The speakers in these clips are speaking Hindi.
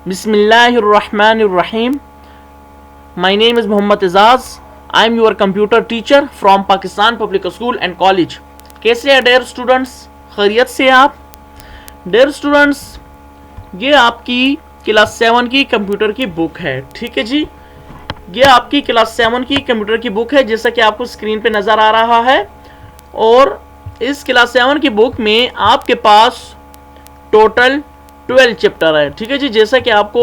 Bismillahirrahmanirrahim. My name is Muhammad Izaz. I am your computer teacher from Pakistan Public School and College. कैसे हैं डेयर स्टूडेंट्स? खैरियत से आप? डेयर स्टूडेंट्स, ये आपकी क्लास 7 की कंप्यूटर की बुक है, ठीक है जी। ये आपकी क्लास 7 की कंप्यूटर की बुक है, जैसा कि आपको स्क्रीन पे नज़र आ रहा है। और इस क्लास 7 की बुक में आपके पास टोटल 12 चैप्टर है, ठीक है जी। जैसा कि आपको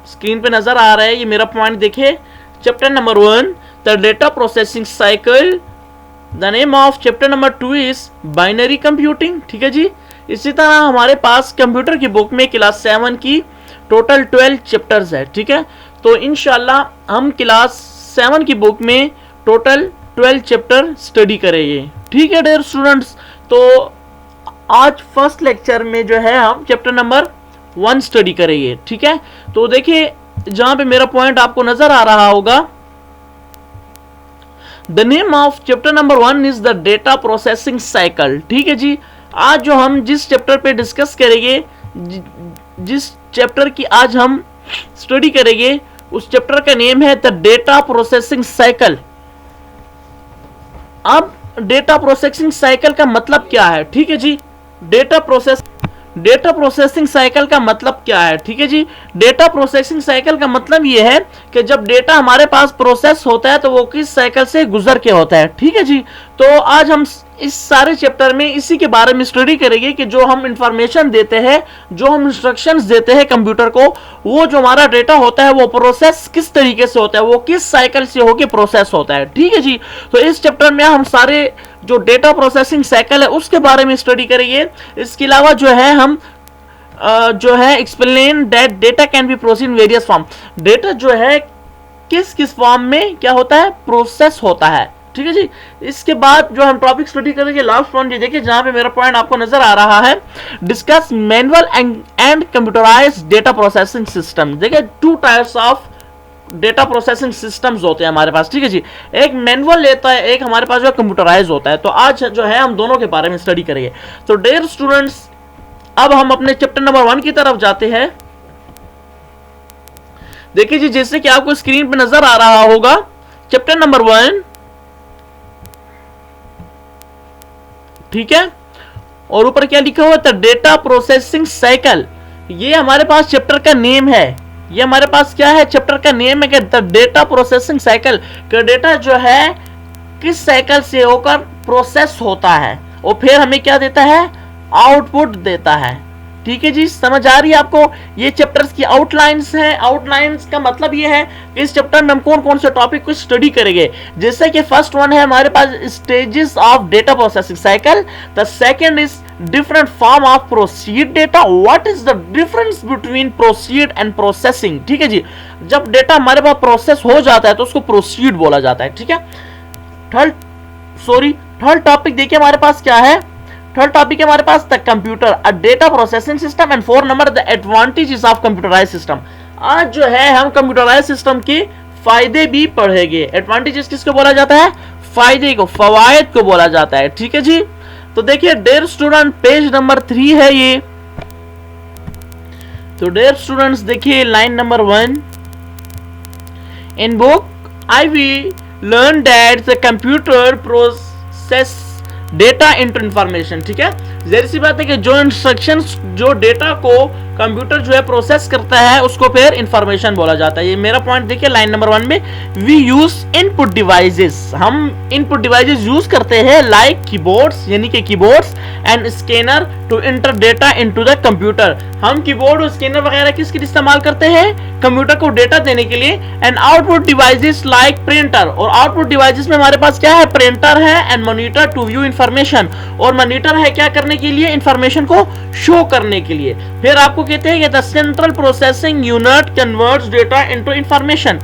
स्क्रीन पे नज़र आ रहा है, ये मेरा पॉइंट देखिए। Chapter number 1 the data processing cycle. The name of chapter number 2 is binary computing, ठीक है जी। इसी तरह हमारे पास कंप्यूटर की बुक में क्लास 7 की टोटल 12 चैप्टर्स है, ठीक है। तो इंशाल्लाह हम क्लास 7 की बुक में टोटल 12 चैप्टर स्टडी करेंगे, ठीक है डियर स्टूडेंट्स। तो आज फर्स्ट लेक्चर में जो है हम चैप्टर नंबर 1 स्टडी करेंगे, ठीक है। तो देखिए जहां पे मेरा पॉइंट आपको नजर आ रहा होगा, the name of chapter number 1 is the data processing cycle, ठीक है जी। आज जो हम जिस चैप्टर पे डिस्कस करेंगे, जिस चैप्टर की आज हम स्टडी करेंगे, उस चैप्टर का नेम है द डेटा प्रोसेसिंग साइकिल। अब डेटा प्रोसेसिंग साइकिल का मतलब क्या है, ठीक है जी। डेटा प्रोसेसिंग साइकिल का मतलब क्या है, ठीक है जी। डेटा प्रोसेसिंग साइकिल का मतलब यह है कि जब डेटा हमारे पास प्रोसेस होता है तो वो किस साइकिल से गुजर के होता है, ठीक है जी। तो आज हम इस सारे चैप्टर में इसी के बारे में स्टडी करेंगे कि जो हम इंफॉर्मेशन देते हैं, जो हम इंस्ट्रक्शंस देते हैं कंप्यूटर को, वो जो हमारा डेटा होता है वो प्रोसेस किस तरीके से होता है, वो किस साइकिल से होके प्रोसेस होता है, ठीक है जी। तो इस चैप्टर में हम सारे जो डेटा प्रोसेसिंग साइकिल है उसके बारे में स्टडी करेंगे। इसके अलावा जो है हम जो है explain that data can be process in various form. Data जो है किस किस फॉर्म में क्या होता है, प्रोसेस होता है, ठीक है जी। इसके बाद जो हम टॉपिक स्टडी करेंगे, लास्ट पॉइंट ये देखिए जहां पे मेरा पॉइंट आपको नजर आ रहा है, discuss manual and computerised data processing system. देखिए 2 types of data processing systems होते हैं हमारे पास, ठीक है जी। एक मैनुअल लेता है, एक हमारे पास जो कंप्यूटराइज होता है। तो आज जो है हम दोनों के बारे में स्टडी करेंगे। तो डियर स्टूडेंट्स, अब हम अपने चैप्टर नंबर 1 की तरफ जाते हैं। देखिए जी, जैसे कि आपको स्क्रीन पे नजर आ रहा होगा, चैप्टर नंबर 1, ठीक है। और ऊपर क्या लिखा हुआ है, डेटा प्रोसेसिंग साइकिल। ये हमारे पास चैप्टर का नेम है। ये हमारे पास क्या है, चैप्टर का नेम है कि द डेटा प्रोसेसिंग साइकिल। कि डेटा जो है किस साइकिल से होकर प्रोसेस होता है और फिर हमें क्या देता है, आउटपुट देता है, ठीक है जी। समझ आ रही है आपको? ये चैप्टर्स की आउटलाइंस हैं। आउटलाइंस का मतलब ये है कि इस चैप्टर में हम कौन कौन से टॉपिक को स्टडी करेंगे। जैसे कि फर्स्ट वन है हमारे पास stages of data processing cycle. The second is different form of proceed data. What is the difference between proceed and processing, ठीक है जी। जब डेटा हमारे पास प्रोसेस हो जाता है तो उसको प्रोसीड बोला जाता है, ठीक है। थर्ड टॉपिक देखिए हमारे पास क्या है। थर्ड टॉपिक है हमारे पास the computer a data processing system. And 4 number the advantages of computerise system. आज जो है हम कंप्यूटराइज सिस्टम के फायदे भी पढ़ेंगे। एडवांटेजेस किसको बोला जाता है, फायदे को, फवायद को बोला जाता है, ठीक है जी। तो देखिए डियर स्टूडेंट, पेज नंबर 3 है ये। तो डियर स्टूडेंट्स देखिए line number 1, in book I will learn that the computer process data into information, ठीक है। जहरी सी बात है कि जो इंस्ट्रक्शंस, जो डेटा को कंप्यूटर जो है प्रोसेस करता है उसको फिर इंफॉर्मेशन बोला जाता है। ये मेरा पॉइंट देखिए लाइन नंबर 1 में, वी यूज इनपुट डिवाइसेस। हम इनपुट डिवाइसेस यूज करते हैं लाइक कीबोर्ड्स, यानी कि keyboards and scanner to enter data into the computer. हम कीबोर्ड और स्कैनर वगैरह किसके लिए इस्तेमाल करते हैं, कंप्यूटर को डेटा देने के लिए। And output devices like printer, और आउटपुट डिवाइसेस में हमारे पास क्या है, प्रिंटर है and monitor to view information. और मॉनिटर है क्या करने के लिए, इंफॉर्मेशन को शो करने के लिए। फिर आपको कहते हैं कि the central processing unit converts data into information,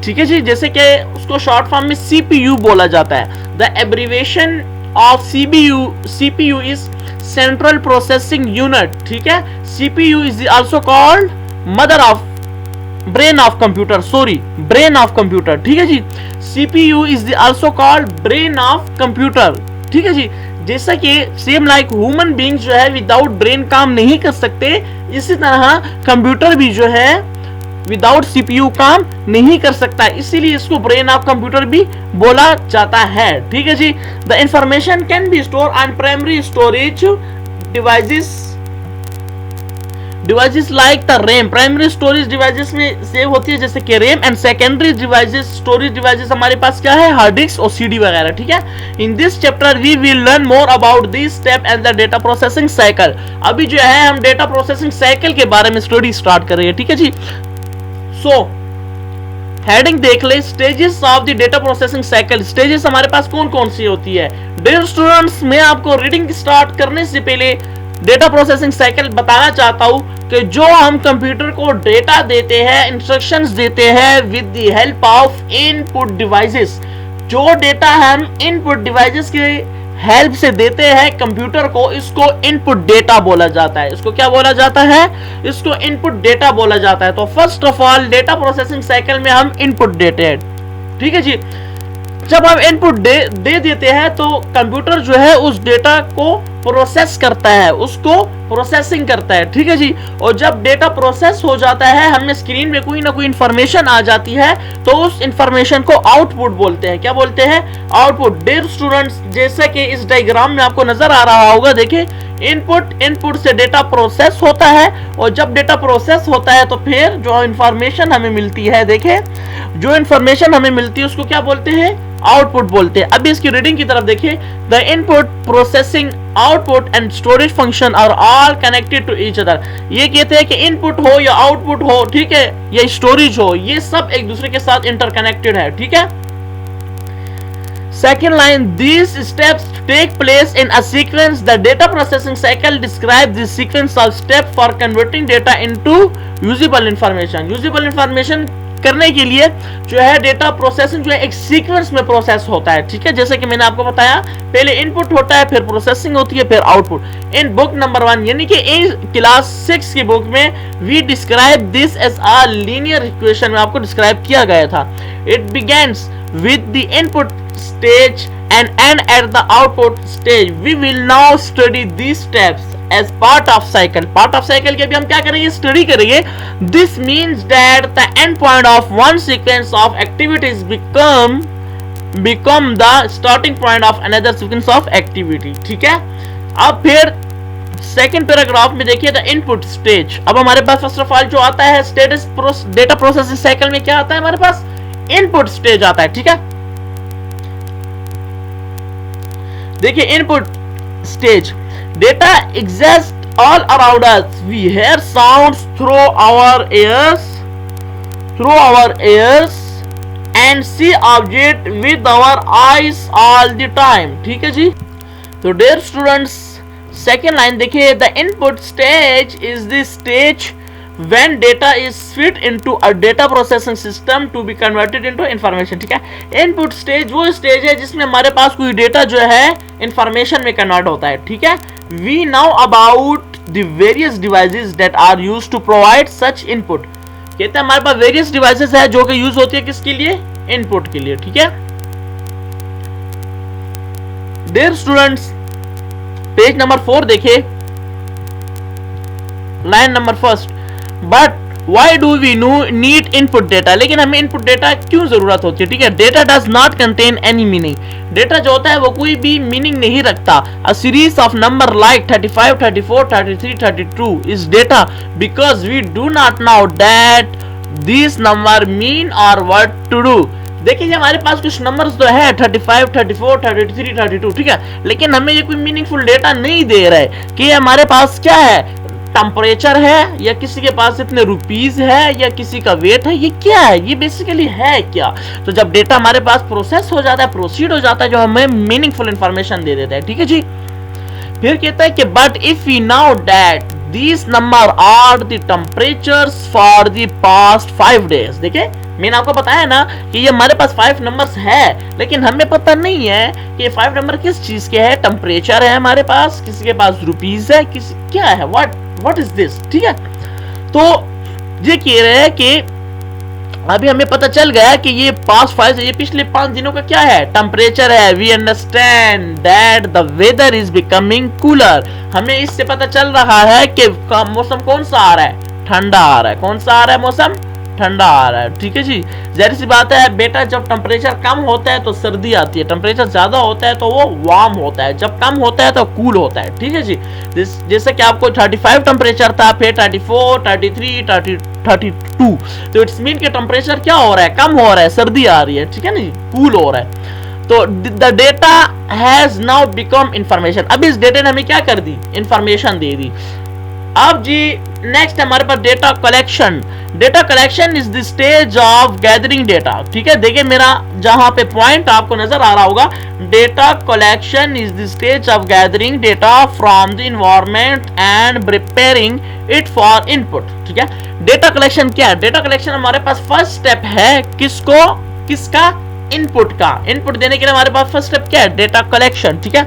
ठीक है जी। जैसे कि उसको शॉर्ट फॉर्म में सीपीयू बोला जाता है। The abbreviation of CPU is central processing unit, ठीक है। CPU is also called mother of brain of computer, brain of computer, ठीक है जी। CPU is also called brain of computer, ठीक है जी। जैसा कि सेम लाइक ह्यूमन बीइंग्स जो है विदाउट ब्रेन काम नहीं कर सकते, इसी तरह कंप्यूटर भी जो है विदाउट सीपीयू काम नहीं कर सकता, इसीलिए इसको ब्रेन ऑफ कंप्यूटर भी बोला जाता है। ठीक है जी। The information can be store on primary storage devices like the RAM. Primary storage devices में सेव होती है जैसे कि RAM, and secondary devices storage devices हमारे पास क्या है, हार्ड डिस्क और सीडी वगैरह। ठीक है। In this chapter we will learn more about this step and the data processing cycle. अभी जो है हम डेटा प्रोसेसिंग साइकिल के बारे में स्टडी स्टार्ट कर रहे हैं। ठीक है जी। सो हेडिंग देख ले, stages of the data processing cycle. Stages हमारे पास कौन कौन सी होती है? डियर स्टूडेंट्स, मैं आपको रीडिंग स्टार्ट करने से पहले डेटा प्रोसेसिंग साइकिल बताना चाहता हूं कि जो हम कंप्यूटर को डेटा देते हैं, इंस्ट्रक्शंस देते हैं with the help of input devices, जो डेटा हम इनपुट डिवाइसेस के हेल्प से देते हैं कंप्यूटर को, इसको इनपुट डेटा बोला जाता है। इसको क्या बोला जाता है? इसको इनपुट डेटा बोला जाता है। तो first of all data processing cycle में हम इनपुट देते हैं। ठीक है जी। जब हम इनपुट दे देते हैं तो कंप्यूटर जो है उस डेटा को प्रोसेस करता है, उसको प्रोसेसिंग करता है। ठीक है जी। और जब डेटा प्रोसेस हो जाता है, हमें स्क्रीन में कोई ना कोई इंफॉर्मेशन आ जाती है, तो उस इंफॉर्मेशन को आउटपुट बोलते हैं। क्या बोलते हैं? आउटपुट। डियर स्टूडेंट्स, जैसे कि इस डायग्राम में आपको नजर आ रहा होगा, देखिए इनपुट से डेटा प्रोसेस होता है, और जब डेटा प्रोसेस होता है तो फिर जो इंफॉर्मेशन हमें मिलती है, देखिए जो इंफॉर्मेशन हमें मिलती है उसको क्या बोलते हैं? आउटपुट बोलते हैं। अब इसकी रीडिंग की तरफ देखिए, the input processing output and storage function are all connected to each other. ये कहते हैं कि इनपुट हो या आउटपुट हो, ठीक है, या स्टोरेज हो, ये सब एक दूसरे के साथ इंटरकनेक्टेड है। ठीक है। Second line, these steps take place in a sequence. The data processing cycle describes the sequence of steps for converting data into usable information. Usable information करने के लिए जो है डेटा प्रोसेसिंग जो है एक सीक्वेंस में प्रोसेस होता है। ठीक है। जैसे कि मैंने आपको बताया, पहले इनपुट होता है, फिर प्रोसेसिंग होती है, फिर आउटपुट। इन बुक नंबर 1 यानी कि क्लास 6 की बुक में we describe this as a linear equation में आपको डिस्क्राइब किया गया था। It begins with the input stage and end at the output stage. We will now study these steps as part of cycle. Part of cycle के भी हम क्या करेंगे? स्टडी करेंगे। This means that the end point of one sequence of activities become the starting point of another sequence of activity. ठीक है। अब फिर सेकेंड पैराग्राफ में देखिए द इनपुट स्टेज। अब हमारे पास फर्स्ट ऑफ ऑल जो आता है स्टेटस डेटा प्रोसेसिंग साइकिल में क्या आता है? हमारे पास इनपुट स्टेज आता है। ठीक है। देखिए input stage, data exist all around us, we hear sounds through our ears and see object with our eyes all the time. ठीक है जी। तो डियर स्टूडेंट्स, सेकेंड लाइन देखिए, the input stage is the stage when data is fed into a data processing system to be converted into information. ठीक है। इनपुट स्टेज वो स्टेज है जिसमें हमारे पास कोई डेटा जो है इंफॉर्मेशन में कन्वर्ट होता है। ठीक है। we know about the various devices that are used to provide such input. कहते हैं हमारे पास वेरियस डिवाइसेस है जो कि यूज होती है किसके लिए? इनपुट के लिए। ठीक है। डियर स्टूडेंट्स, पेज नंबर 4 देखिए, line number first, but why do we need input data. लेकिन हमें इनपुट डेटा क्यों जरूरत होती है? ठीक है। Data does not contain any meaning. Data जो होता है वो कोई भी मीनिंग नहीं रखता। A series of number like 35, 34, 33, 32 is data because we do not know that this number mean or what to do. देखिए हमारे पास कुछ नंबर्स तो है 35, 34, 33, 32, ठीक है, लेकिन हमें ये कोई मीनिंगफुल डेटा नहीं दे रहा है कि हमारे पास क्या है, टेम्परेचर है या किसी के पास इतने रुपीस है या किसी का वेट है, ये क्या है, ये बेसिकली है क्या। तो जब डेटा हमारे पास प्रोसेस हो जाता है, प्रोसीड हो जाता है, जो हमें मीनिंगफुल इंफॉर्मेशन दे देता है। ठीक है जी। फिर कहता है कि but if we know that this number are the temperatures for the past 5 days. देखिए मैंने आपको बताया ना कि ये हमारे पास 5 नंबर्स है, लेकिन हमें पता नहीं है कि ये 5 नंबर किस चीज के है। टेम्परेचर है हमारे पास, किसी के पास रुपीस है, किसी क्या है, व्हाट इज दिस। ठीक है, तो ये कह रहे हैं कि अभी हमें पता चल गया कि ये पास्ट 5 ये पिछले 5 दिनों का क्या है, टेम्परेचर है। We understand that the weather is becoming cooler. हमें इससे पता चल रहा है कि मौसम कौन सा आ रहा है, ठंडा आ रहा है। कौन सा आ रहा है मौसम, ठंडा आ रहा है, ठीक है जी। जाहिर सी बात है बेटा, जब टेम्परेचर कम होता है तो सर्दी आती है, टेम्परेचर ज्यादा होता है तो वो वार्म होता है, जब कम होता है तो कूल होता है, ठीक है जी। जैसे कि आपको 35 टेम्परेचर था, फिर 34, 33, 32, तो इट्स मीन कि टेम्परेचर क्या हो रहा है, कम हो रहा है, सर्दी आ रही है, ठीक है ना, कूल हो रहा है। तो the data has now become information. अब इस डेटा ने हमें क्या कर दी, इंफॉर्मेशन दे दी। अब जी नेक्स्ट हमारे पास data collection. Data collection is the stage of gathering data, ठीक है। देखिए मेरा जहां पे पॉइंट आपको नजर आ रहा होगा, data collection is the stage of gathering data from the environment and preparing it for input, ठीक है। डेटा कलेक्शन क्या है, डेटा कलेक्शन हमारे पास फर्स्ट स्टेप है किसका, इनपुट का। इनपुट देने के लिए हमारे पास फर्स्ट स्टेप क्या है, डेटा कलेक्शन, ठीक है।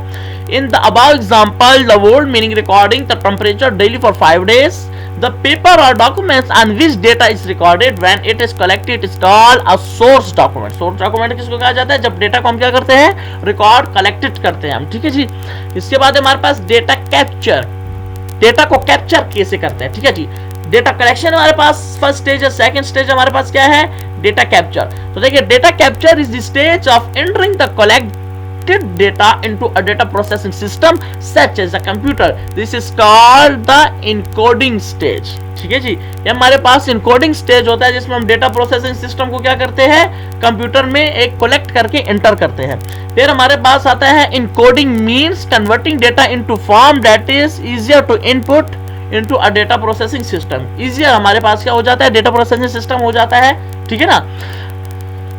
In the above example the word meaning recording the temperature daily for 5 days, the paper or documents on which data is recorded when it is collected is called a source document। source document किसको कहा जाता है, जब डेटा को हम क्या करते हैं, रिकॉर्ड कलेक्टेड करते हैं हम, ठीक है जी। इसके बाद हमारे पास डेटा कैप्चर, डेटा को कैप्चर कैसे करते हैं, ठीक है जी। डेटा कलेक्शन हमारे पास फर्स्ट स्टेज है, सेकंड स्टेज हमारे पास क्या है, डेटा कैप्चर। तो देखिए data capture is the stage of entering the collected data into a data processing system such as a computer। This is called the encoding stage, ठीक है जी। ये हमारे पास इनकोडिंग स्टेज होता है जिसमें हम डेटा प्रोसेसिंग सिस्टम को क्या करते हैं, कंप्यूटर में एक कलेक्ट करके एंटर करते हैं। फिर हमारे पास आता है encoding means converting data into form that is easier to input into a data processing system. Easier हमारे पास क्या हो जाता है, डेटा प्रोसेसिंग सिस्टम हो जाता है, ठीक है ना।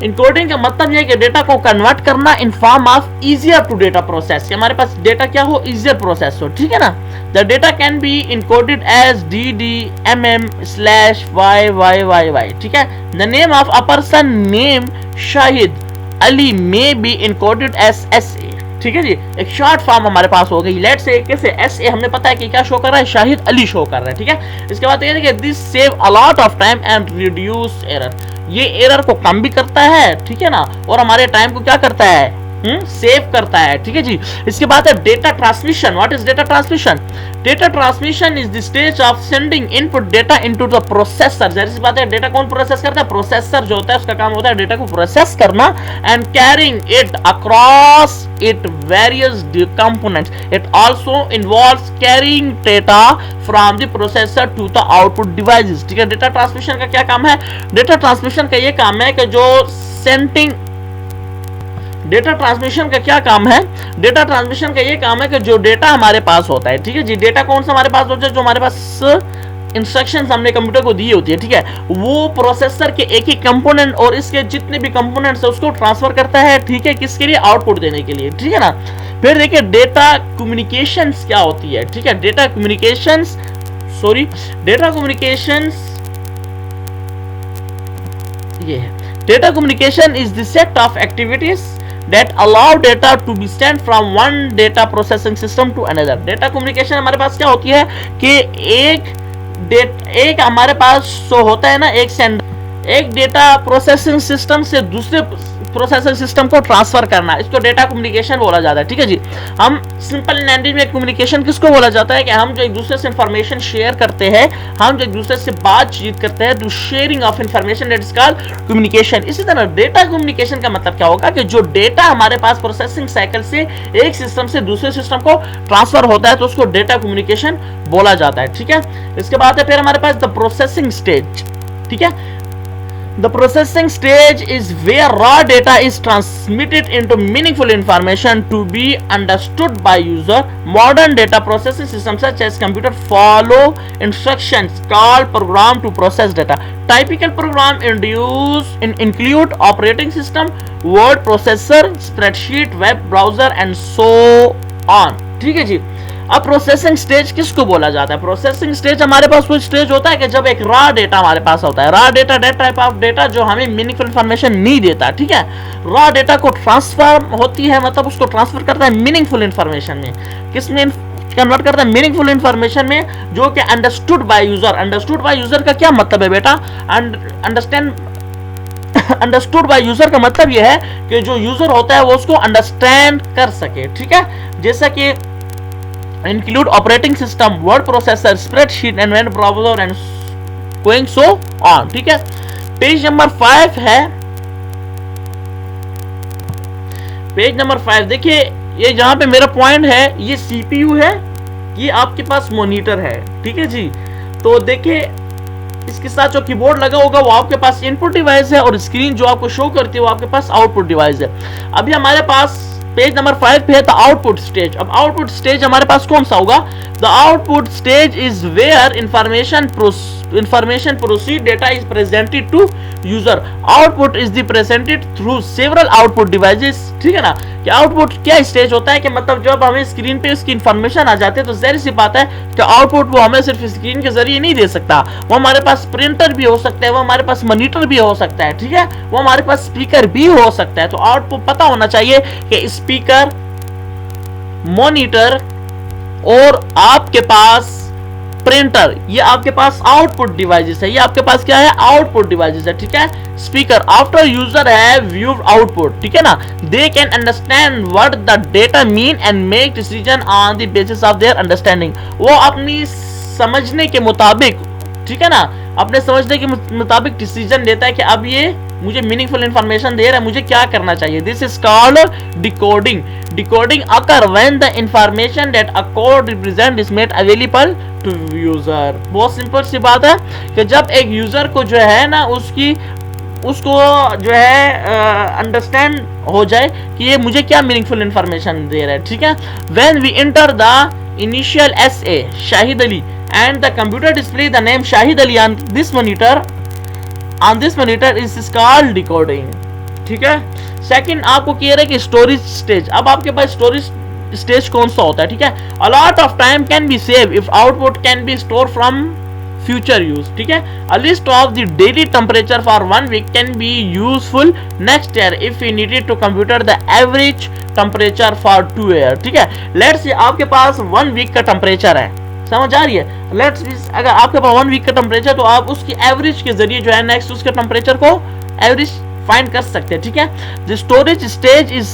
इनकोडिंग का मतलब यह है कि डेटा को कन्वर्ट करना in form of easier to data process, हमारे पास डेटा क्या हो, इजियर प्रोसेस हो, ठीक है ना। The data can be encoded as DDMM/YYYY, ठीक है। The name of a person name Shahid Ali may be encoded as SA, ठीक है जी। एक शॉर्ट फॉर्म हमारे पास हो गई, लेट से कैसे SA हमने पता है कि क्या शो कर रहा है, शाहिद अली शो कर रहा है, ठीक है। इसके बाद ये देखिए this save a lot of time and reduce error, ये एरर को कम भी करता है, ठीक है ना, और हमारे टाइम को क्या करता है, सेव करता है, ठीक है जी। इसके बाद है data transmission. What is data transmission, data transmission is the stage of sending input data into the processor. जाहिर सी बात है डेटा कौन प्रोसेस करता है, प्रोसेसर जो होता है उसका काम होता है डेटा को प्रोसेस करना and carrying it across it various components. It also involves carrying data from the processor to the output devices, ठीक है। डेटा ट्रांसमिशन का क्या काम है, डेटा ट्रांसमिशन का ये काम है कि जो सेंडिंग, डेटा ट्रांसमिशन का क्या काम है, डेटा ट्रांसमिशन का ये काम है कि जो डेटा हमारे पास होता है, ठीक है जी, डेटा कौन सा हमारे पास होता है, जो हमारे पास इंस्ट्रक्शंस हमने कंप्यूटर को दी होती है, ठीक है, वो प्रोसेसर के एक ही कंपोनेंट और इसके जितने भी कंपोनेंट्स है उसको ट्रांसफर करता है, ठीक है, किसके लिए, आउटपुट देने के लिए, ठीक है ना। फिर देखिए डेटा कम्युनिकेशंस क्या होती है, ठीक है। डेटा कम्युनिकेशंस ये है, data communication is the set of activities that allow data to be sent from one data processing system to another। Data communication हमारे पास क्या होती है कि एक हमारे पास होता है ना, एक डेटा प्रोसेसिंग सिस्टम से दूसरे प्रोसेसिंग सिस्टम को ट्रांसफर करना, इसको डेटा कम्युनिकेशन बोला जाता है, ठीक है जी। हम सिंपल लैंग्वेज में कम्युनिकेशन किसको बोला जाता है कि हम जो एक दूसरे से इंफॉर्मेशन शेयर करते हैं, हम जो एक दूसरे से बातचीत करते हैं, sharing of information, that is called communication. इसी तरह डेटा कम्युनिकेशन का मतलब क्या होगा कि जो डेटा हमारे पास प्रोसेसिंग साइकिल से एक सिस्टम से दूसरे सिस्टम को ट्रांसफर होता है तो उसको डेटा कम्युनिकेशन बोला जाता है, ठीक है। इसके बाद है फिर हमारे पास द प्रोसेसिंग स्टेज, ठीक है। The processing stage is where raw data is transmitted into meaningful information to be understood by user. Modern data processing systems such as computer follow instructions called program to process data. Typical program include operating system, word processor, spreadsheet, web browser and so on, ठीक है जी। अब प्रोसेसिंग स्टेज किसको बोला जाता है, प्रोसेसिंग स्टेज हमारे पास कोई स्टेज होता है कि जब एक रॉ डेटा हमारे पास होता है, raw data that type of data जो हमें मीनिंगफुल इंफॉर्मेशन नहीं देता, ठीक है। रॉ डेटा को ट्रांसफर होती है, मतलब उसको ट्रांसफर करता है मीनिंगफुल इंफॉर्मेशन में, किसमें कन्वर्ट करता है, मीनिंगफुल इंफॉर्मेशन में, जो कि understood by user. Understood by user का क्या मतलब है बेटा, अंडरस्टूड बाय यूजर का मतलब यह है कि जो यूजर होता है वो उसको अंडरस्टैंड कर सके, ठीक है। जैसा कि include operating system, word processor, spreadsheet and web browser and going so on, ठीक है। पेज नंबर 5 है, पेज नंबर 5 देखिए, ये जहां पे मेरा पॉइंट है, ये सीपीयू है, ये आपके पास मॉनिटर है, ठीक है जी। तो देखिए इसके साथ जो कीबोर्ड लगा होगा वो आपके पास इनपुट डिवाइस है, और स्क्रीन जो आपको शो करती है वो आपके पास आउटपुट डिवाइस है। अभी हमारे पास पेज नंबर 5 पे है द आउटपुट स्टेज। अब आउटपुट स्टेज हमारे पास कौन सा होगा? The output stage is where information proceed data is presented to user. Output is the presented through several output devices, ठीक है ना। कि आउटपुट क्या स्टेज होता है कि मतलब जब हमें स्क्रीन पे उसकी इंफॉर्मेशन आ जाती है तो जाहिर सी बात है कि आउटपुट वो हमें सिर्फ स्क्रीन के जरिए नहीं दे सकता, वो हमारे पास प्रिंटर भी हो सकता है, वो हमारे पास मॉनिटर भी हो सकता है, ठीक है, वो हमारे पास स्पीकर भी हो सकता है। तो आउटपुट पता होना चाहिए कि स्पीकर, मॉनिटर और आपके पास प्रिंटर, ये आपके पास आउटपुट डिवाइसेस है, ये आपके पास क्या है? आउटपुट डिवाइसेस है, ठीक है। Speaker after user have viewed output, ठीक है ना, they can understand what the data mean and make decision on the basis of their understanding. वो अपनी समझने के मुताबिक, ठीक है ना, अपने समझने के मुताबिक डिसीजन लेता है कि अब ये मुझे मीनिंगफुल इंफॉर्मेशन दे रहा है, मुझे क्या करना चाहिए। This is called decoding. Decoding occur when the information that a code represent is made available to user. बहुत सिंपल सी बात है कि जब एक यूजर को जो है ना उसको जो है अंडरस्टैंड हो जाए कि ये मुझे क्या मीनिंगफुल इंफॉर्मेशन दे रहा है, ठीक है। When we enter the initial SA Shahid Ali and the computer display the name Shahid Ali on this monitor is called decoding, ठीक है। सेकंड आपको कह रहा है कि स्टोरेज स्टेज। अब आपके पास स्टोरेज स्टेज कौन सा होता है, ठीक है। a lot of time can be saved if output can be stored from future use, ठीक है। a list of the daily temperature for 1 week can be useful next year if we needed to compute the average temperature for 2 year, ठीक है। let's say आपके पास 1 week का टेम्परेचर है, समझ आ रही है। लेट्स अगर आपके पास 1 वीक का टेम्परेचर, तो आप उसकी एवरेज के जरिए जो है नेक्स्ट उसके टेम्परेचर को एवरेज फाइंड कर सकते हैं, ठीक है। The storage stage is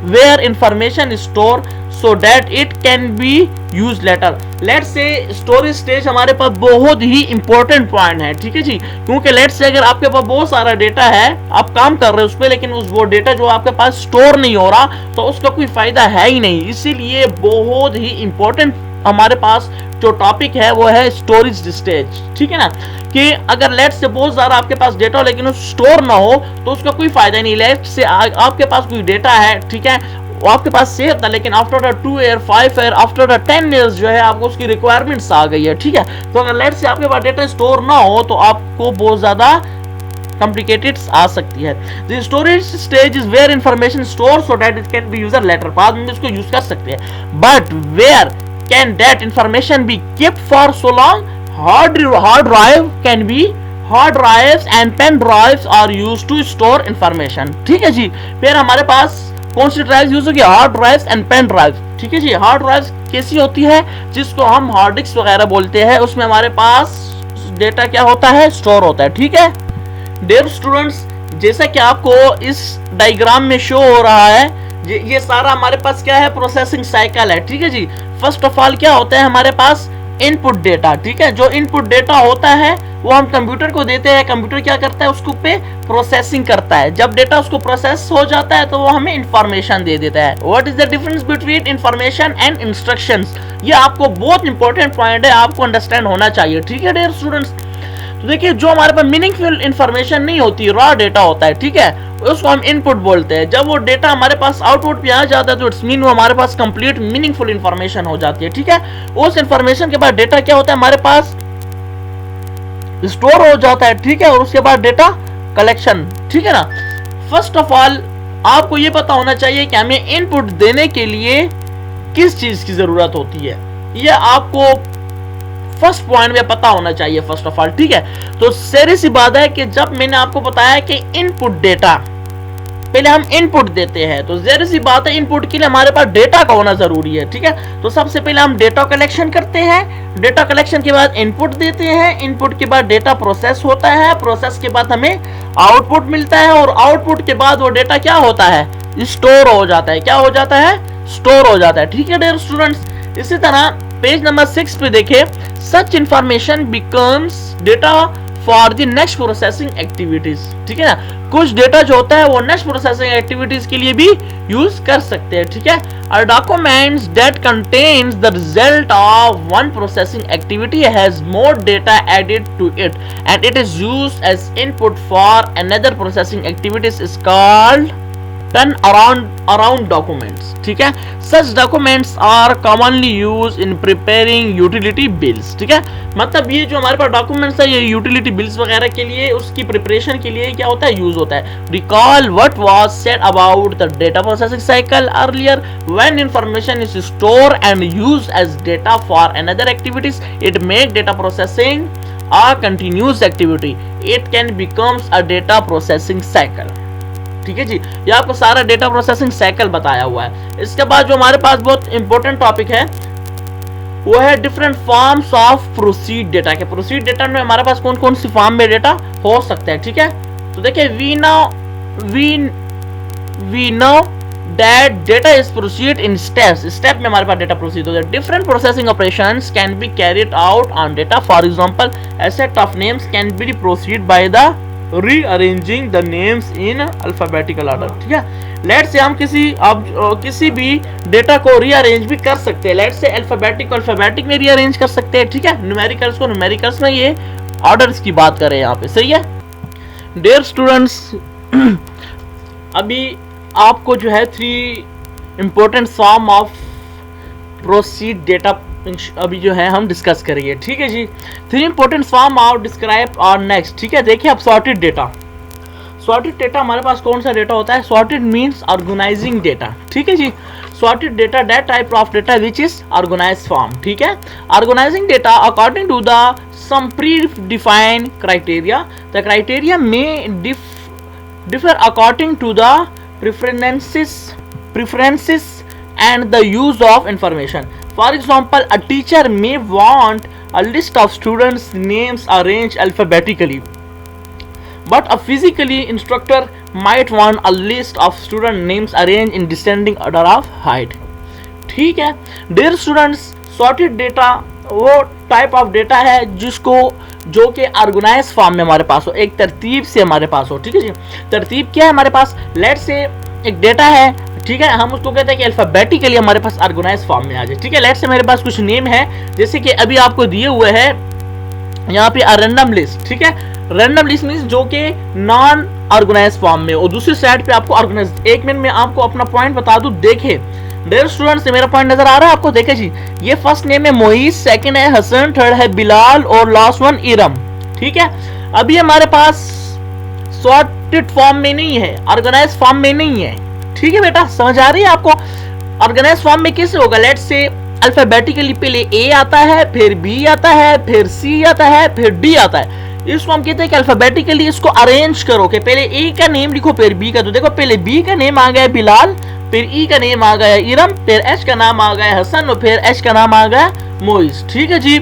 where information store so that it can be use later. Let's say storage stage हमारे पास बहुत ही इंपॉर्टेंट पॉइंट है, ठीक है जी। क्योंकि लेट्स से अगर आपके पास बहुत सारा डेटा है, आप काम कर रहे हो उस पर, लेकिन वो डेटा जो आपके पास स्टोर नहीं हो रहा, तो उसका कोई फायदा है ही नहीं। इसीलिए बहुत ही इंपॉर्टेंट हमारे पास जो टॉपिक है वो है स्टोरेज स्टेज, ठीक है ना। कि अगर लेट्स से बहुत सारा आपके पास डेटा हो लेकिन वो स्टोर ना हो तो उसका कोई फायदा नहीं। लेट्स से आपके पास कोई डेटा है, ठीक है, वो आपके पास सेव था, लेकिन after 2 year 5 year after 10 years जो है आपको उसकी रिक्वायरमेंट्स आ गई है, ठीक है। तो अगर लेट्स से आपके पास डेटा स्टोर ना हो तो आपको बहुत ज्यादा कॉम्प्लिकेटेड आ सकती है। The storage stage is where information store so that it can be user later, बाद में इसको यूज कर सकते हैं। But where can that information be kept for so long? Hard drives and pen drives are used to store information, ठीक है जी। फिर हमारे पास कौन सी ड्राइव यूज होगी? Hard drives and pen drive, ठीक है जी। हार्ड ड्राइव्स कैसी होती है? जिसको हम हार्ड डिस्क वगैरह बोलते हैं, उसमें हमारे पास डेटा क्या होता है? स्टोर होता है, ठीक है। डियर स्टूडेंट्स, जैसा कि आपको इस डायग्राम में शो हो रहा है, ये सारा हमारे पास क्या है? प्रोसेसिंग साइकिल है, ठीक है जी। फर्स्ट ऑफ ऑल क्या होता है हमारे पास? इनपुट डेटा, ठीक है। जो इनपुट डेटा होता है वो हम कंप्यूटर को देते हैं, कंप्यूटर क्या करता है? उसको पे प्रोसेसिंग करता है। जब डेटा उसको प्रोसेस हो जाता है तो वो हमें इंफॉर्मेशन दे देता है। What is the difference between information and instructions? ये आपको बहुत इंपॉर्टेंट पॉइंट है, आपको अंडरस्टैंड होना चाहिए, ठीक है डियर स्टूडेंट्स। तो देखिए, जो हमारे पास मीनिंगफुल इंफॉर्मेशन नहीं होती, रॉ डेटा होता है, ठीक है, उसको हम इनपुट बोलते हैं। जब वो डेटा हमारे पास आउटपुट पे आ जाता है तो इट्स मीन वो हमारे पास कंप्लीट मीनिंगफुल इंफॉर्मेशन हो जाती है, ठीक है। उस इंफॉर्मेशन के बाद डेटा क्या होता है? हमारे पास स्टोर हो जाता है, ठीक है, और उसके बाद डेटा कलेक्शन, ठीक है ना। फर्स्ट ऑफ ऑल आपको ये पता होना चाहिए कि हमें इनपुट देने के लिए किस चीज की जरूरत होती है, ये आपको फर्स्ट पॉइंट में पता होना चाहिए फर्स्ट ऑफ ऑल, ठीक है। तो सीधी सी बात है कि जब मैंने आपको बताया कि इनपुट डेटा पहले हम इनपुट देते हैं, तो सीधी सी बात है इनपुट के लिए हमारे पास डेटा का होना जरूरी है, ठीक है। तो सबसे पहले हम डेटा कलेक्शन करते हैं, डेटा कलेक्शन के बाद इनपुट देते हैं, इनपुट के बाद डेटा प्रोसेस होता है, प्रोसेस के बाद हमें आउटपुट मिलता है, और आउटपुट के बाद वो डेटा क्या होता है? स्टोर हो जाता है। क्या हो जाता है? स्टोर हो जाता है, ठीक है डियर स्टूडेंट्स। इसी तरह पेज नंबर 6 पे देखें, सच information becomes data for the next processing activities, ठीक है ना। कुछ डेटा जो होता है वो नेक्स्ट प्रोसेसिंग एक्टिविटीज के लिए भी यूज कर सकते हैं, ठीक है। A documents that contains the result of one processing activity has more data added to it and it is used as input for another processing activities is called turn around documents, ठीक है। Such documents are commonly use in preparing utility bills, ठीक है। मतलब ये जो हमारे पास डॉक्यूमेंट्स है ये यूटिलिटी बिल्स वगैरह के लिए, उसकी प्रिपरेशन के लिए क्या होता है, यूज होता है। Recall what was said about the data processing cycle earlier, when information is store and use as data for another activities it make data processing a continuous activity, it can becomes a data processing cycle, ठीक है जी। ये आपको सारा डेटा प्रोसेसिंग साइकिल बताया हुआ है। इसके बाद जो हमारे पास बहुत इंपॉर्टेंट टॉपिक है वो है different forms of proceed data के। प्रोसीड डेटा में हमारे पास कौन कौन सी फॉर्म में डेटा हो सकता है, ठीक है। तो देखिए we know that data is proceed in steps, step में हमारे पास डेटा प्रोसीड होता है। Different processing operations can be carried out on data, for example a set of names can be proceed by the rearranging the names in alphabetical order, ठीक है। लेट से हम किसी भी डेटा को रीअरेंज भी कर सकते हैं। लेट से अल्फाबेटिक में रीअरेंज कर सकते हैं, ठीक है। न्यूमेरिकल्स को न्यूमेरिकल्स में, ये ऑर्डर्स की बात करें यहाँ पे, सही है। डियर स्टूडेंट्स, अभी आपको जो है 3 important form of proceed data अभी जो है हम डिस्कस करेंगे, ठीक है जी। 3 इंपॉर्टेंट फॉर्म ऑफ डिस्क्राइब और नेक्स्ट, ठीक है। देखिए अब सॉर्टेड डेटा, सॉर्टेड डेटा हमारे पास कौन सा डेटा होता है, सॉर्टेड मींस ऑर्गेनाइजिंग डेटा, ठीक है जी। Sorted data that type of data which is organised form, ठीक है। Organising data according to the some predefined criteria, the criteria में differ according to the preferences and the use of information. For example, a teacher may want a list of students' names arranged alphabetically, but a physically instructor might want a list of student names arranged in descending order of height, ठीक है। Dear students, sorted data वो टाइप ऑफ डेटा है जो कि ऑर्गेनाइज फॉर्म में हमारे पास हो, एक तरतीब से हमारे पास हो, ठीक है जी। तरतीब क्या है हमारे पास, लेट से एक डेटा है, ठीक है, हम उसको कहते हैं कि अल्फाबेटिकली हमारे पास ऑर्गेनाइज फॉर्म में आ जाए, ठीक है। लेट से मेरे पास कुछ नेम है, जैसे कि अभी आपको दिए हुए हैं यहाँ पे रैंडम लिस्ट, ठीक है। रैंडम लिस्ट मींस जो कि नॉन ऑर्गेनाइज फॉर्म में, और दूसरी साइड पे आपको ऑर्गेनाइज। 1 मिनट में आपको अपना पॉइंट बता दूं, देखिए डियर स्टूडेंट्स, मेरा पॉइंट नजर आ रहा है आपको, देखिए जी। ये फर्स्ट नेम है मोइस, सेकंड है हसन, थर्ड है बिलाल और लास्ट वन इरम, ठीक है। अभी हमारे पास सॉर्टेड फॉर्म में नहीं है, ऑर्गेनाइज फॉर्म में नहीं है, ठीक है बेटा, समझ आ रही है आपको। ऑर्गेनाइज फॉर्म में कैसे होगा, लेट से अल्फाबेटिकली पहले ए आता है, फिर बी आता है, फिर सी आता है, फिर डी आता है। इसको हम कहते हैं कि अल्फाबेटिकली इसको अरेंज करो, कि पहले ए का नेम लिखो फिर बी का। तो देखो पहले बी का नेम आ गया बिलाल, फिर ई का नेम आ गया इरम, फिर एच का नाम आ गया हसन और फिर एच का नाम आ गया मोइस, ठीक है जी।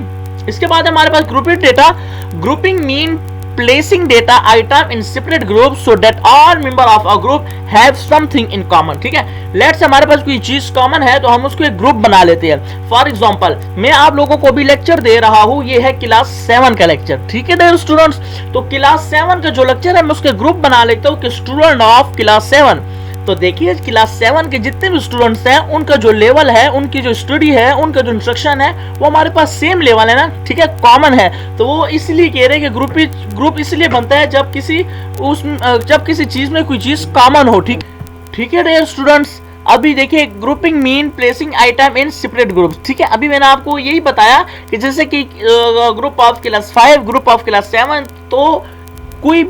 इसके बाद हमारे पास grouping data. Grouping mean placing data item in separate groups so that all member of a group have something in common, ठीक है। लेट्स हमारे पास कोई चीज कॉमन है तो हम उसको एक ग्रुप बना लेते हैं। फॉर एग्जांपल, मैं आप लोगों को भी लेक्चर दे रहा हूँ, ये है क्लास 7 का लेक्चर, ठीक है डियर स्टूडेंट्स। तो क्लास 7 का जो लेक्चर है मैं उसके ग्रुप बना लेता हूँ कि स्टूडेंट ऑफ क्लास 7। तो देखिए क्लास 7 के जितने भी स्टूडेंट्स हैं उनका जो लेवल है, उनकी जो स्टडी है, उनका जो इंस्ट्रक्शन है वो हमारे पास सेम लेवल है ना, ठीक है, कॉमन है। तो वो इसलिए कह रहे हैं कि ग्रुप इसलिए बनता है जब किसी चीज में कोई चीज कॉमन हो, ठीक है डियर स्टूडेंट्स। अभी देखिए grouping mean placing item in separate groups, ठीक है। अभी मैंने आपको यही बताया कि जैसे कि group of class 5, group of class 7, तो कोई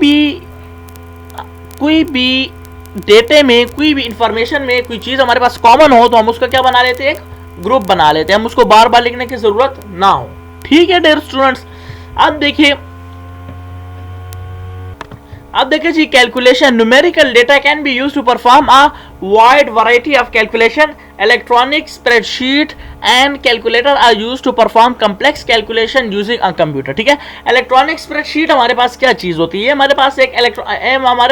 भी डेटे में, कोई भी इंफॉर्मेशन में कोई चीज हमारे पास कॉमन हो तो हम उसका क्या बना लेते हैं, एक ग्रुप बना लेते हैं, हम उसको बार बार लिखने की जरूरत ना हो, ठीक है डियर स्टूडेंट्स। अब देखिए जी calculation. Numerical data can be used to perform a wide variety of calculation. Electronic spreadsheet and calculator are use to perform complex calculation using a computer. ठीक है, इलेक्ट्रॉनिक स्प्रेडशीट हमारे पास क्या चीज होती है, हमारे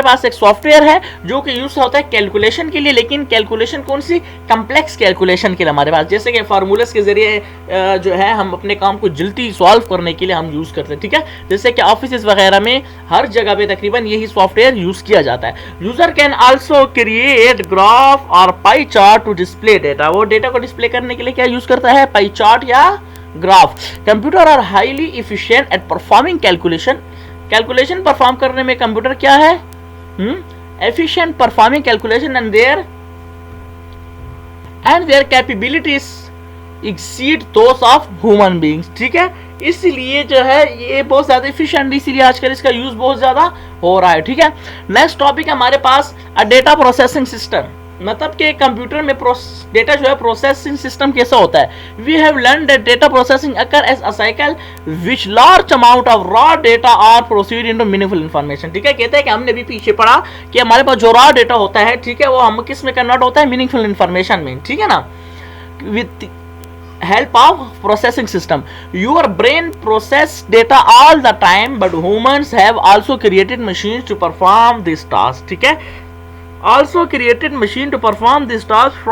पास एक सॉफ्टवेयर है जो कि यूज होता है कैलकुलेशन के लिए, लेकिन कैलकुलेशन कौन सी, कम्प्लेक्स कैलकुलेशन के लिए हमारे पास, जैसे कि फार्मूलेस के जरिए जो है हम अपने काम को जल्दी सॉल्व करने के लिए हम यूज करते हैं। ठीक है, जैसे कि ऑफिस वगैरह में हर जगह पे तकरीबन यही सॉफ्टवेयर यूज किया जाता है। User can also create graph और pie chart to display data, वो डेटा को डिस्प्ले करने के लिए क्या यूज करता है, पाई चार्ट या graph. Computer are highly efficient at performing calculation perform करने में कंप्यूटर क्या है, efficient performing calculation and their capabilities exceed those of human beings. ठीक है, इसलिए जो है ये बहुत ज्यादा एफिशिएंट, इसीलिए आजकल इसका यूज बहुत ज्यादा हो रहा है। ठीक है, नेक्स्ट टॉपिक है हमारे पास डेटा प्रोसेसिंग सिस्टम, मतलब कि कंप्यूटर में डेटा जो है प्रोसेसिंग सिस्टम कैसा होता है। We have learn that data processing occur as a cycle which large amount of raw data are proceed into meaningful information. ठीक है, कहते हैं कि हमने भी पीछे पढ़ा कि हमारे पास जो रॉ डेटा होता है, ठीक है, वो हम किस में कन्वर्ट होता है, मीनिंगफुल इंफॉर्मेशन में। ठीक है ना, with help of processing system. Your brain process data all the time, but humans have also created machines to perform this task. ठीक है, also created machine to perform this task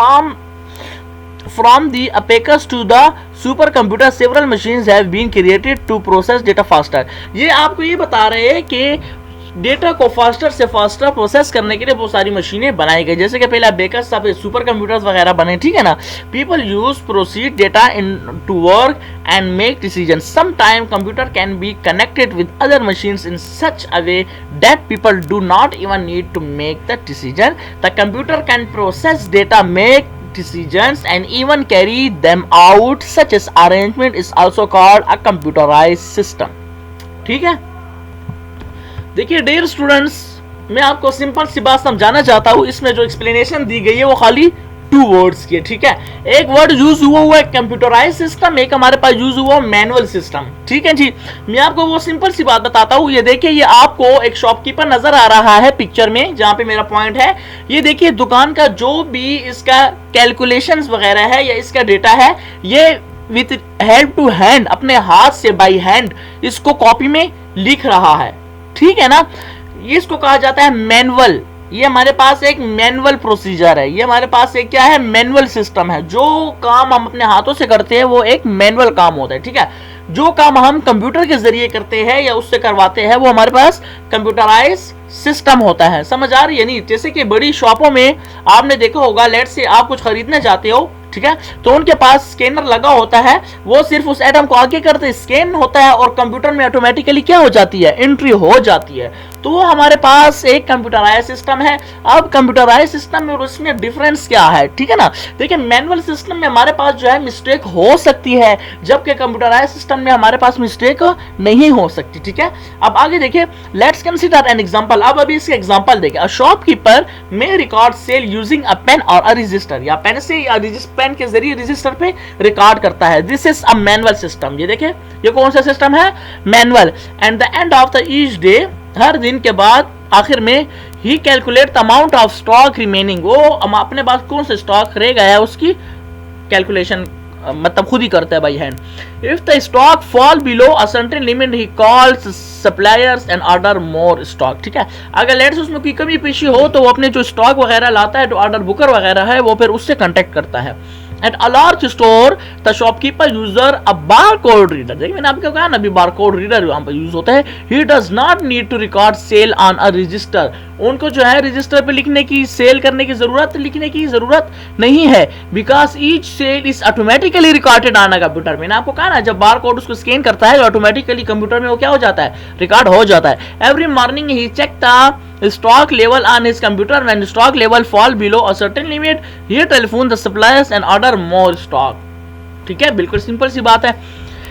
from the abacus to the supercomputer. Several machines have been created to process data faster. ये आपको ये बता रहे हैं कि डेटा को फास्टर से फास्टर प्रोसेस करने के लिए बहुत सारी मशीनें बनाई गई, जैसे कि पहले बेकर्स था, फिर सुपर कंप्यूटर्स वगैरह बने। ठीक है ना, people use proceed data in to work and make decision. Some time computer can be connected with other machines in such a way that people do not even need to make the decision. The computer can process data, make decisions and even carry them out. Such as arrangement is also called a computerized system. ठीक है, देखिए डियर स्टूडेंट्स, मैं आपको सिंपल सी बात समझाना चाहता हूँ। इसमें जो एक्सप्लेनेशन दी गई है वो खाली 2 वर्ड्स की है। ठीक है, एक वर्ड यूज हुआ है कंप्यूटराइज सिस्टम, एक हमारे पास यूज हुआ मैनुअल सिस्टम। ठीक है जी, मैं आपको वो सिंपल सी बात बताता हूँ। ये देखिए, ये आपको एक शॉपकीपर नजर आ रहा है पिक्चर में, जहां पे मेरा पॉइंट है। ये देखिए, दुकान का जो भी इसका कैलकुलेशंस वगैरह है या इसका डेटा है, ये विथ हेल्प टू हैंड, अपने हाथ से बाई हैंड इसको कॉपी में लिख रहा है। ठीक है ना, इसको कहा जाता है मैनुअल। ये हमारे पास एक मैनुअल प्रोसीजर है, ये हमारे पास एक क्या है, मैनुअल सिस्टम है। जो काम हम अपने हाथों से करते हैं वो एक मैनुअल काम होता है। ठीक है, जो काम हम कंप्यूटर के जरिए करते हैं या उससे करवाते हैं वो हमारे पास कंप्यूटराइज सिस्टम होता है। समझ आ रही है नहीं? जैसे कि बड़ी शॉपों में आपने देखा होगा, लेट से आप कुछ खरीदने जाते हो, ठीक है, तो उनके पास स्कैनर लगा होता है, वो सिर्फ उस आइटम को आगे करते स्कैन होता है और कंप्यूटर में ऑटोमेटिकली क्या हो जाती है, एंट्री हो जाती है। तो वो हमारे पास एक कंप्यूटराइज सिस्टम है। अब कंप्यूटराइज सिस्टम में और उसमें डिफरेंस क्या है, ठीक है ना। देखिए, मैनुअल सिस्टम में हमारे पास जो है मिस्टेक हो सकती है, जबकि कंप्यूटराइज सिस्टम में हमारे पास मिस्टेक नहीं हो सकती। ठीक है, अब आगे देखिए, लेट्स कंसीडर एन एग्जांपल। अब अभी इसके एग्जांपल देखिए। A shopkeeper may record sale using a pen और अ रजिस्टर, या पेन से या पेन के जरिए रजिस्टर पे रिकॉर्ड करता है। This is a manual system. ये देखिए, ये कौन सा सिस्टम है, manual. And the end of the each day, हर दिन के बाद आखिर में, he calculate the amount of stock remaining, वो अपने पास कौन सा स्टॉक रह गया है उसकी कैलकुलेशन मतलब खुद ही करता है by hand. If the stock fall below a certain limit, he calls suppliers and order more stock. ठीक है, अगर लेट्स उसमें कोई कमी पेशी हो तो वो अपने जो स्टॉक वगैरह लाता है, जो ऑर्डर बुकर वगैरह है, वो फिर उससे कांटेक्ट करता है। At a large store, the shopkeeper user a barcode reader. देखिए, मैंने आपको कहा ना, अभी बारकोड रीडर यहाँ पर यूज होता है। He does not need to record sale on a register. उनको जो है रजिस्टर पे लिखने की, सेल करने की जरूरत, लिखने की जरूरत नहीं है, because each sale is automatically recorded on a computer. मैंने आपको कहा ना, जब बारकोड उसको स्कैन करता है, ऑटोमेटिकली कंप्यूटर में वो क्या हो जाता है, रिकॉर्ड हो जाता है। Every morning he check the stock level on his computer. When stock level fall below a certain limit, he telephone the suppliers and order more stock. ठीक है, बिल्कुल सिंपल सी बात है।